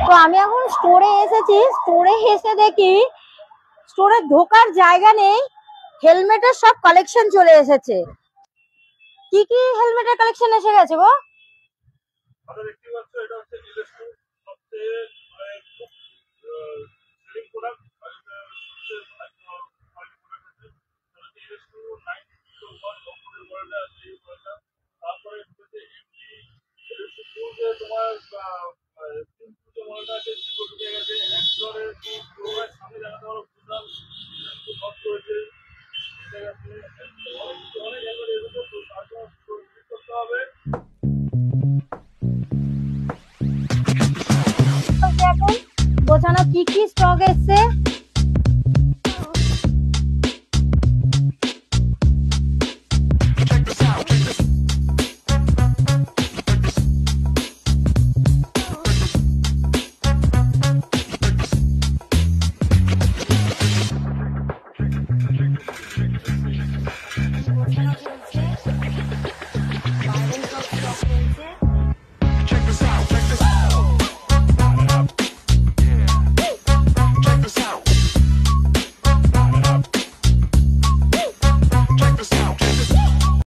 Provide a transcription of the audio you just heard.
তো আমি এখন স্টোরে এসেছি, স্টোরে এসে দেখি স্টোরে ঢোকার জায়গা নেই, হেলমেটের সব কালেকশন চলে এসেছে। কি কি হেলমেটের কালেকশন এসে গেছে গো? দেখতে পাচ্ছ এটা হচ্ছে সবচেয়ে এখন গোছানো কি কি স্টক এসছে। গোছানো চলছে, বাইরের সব স্টক রয়েছে।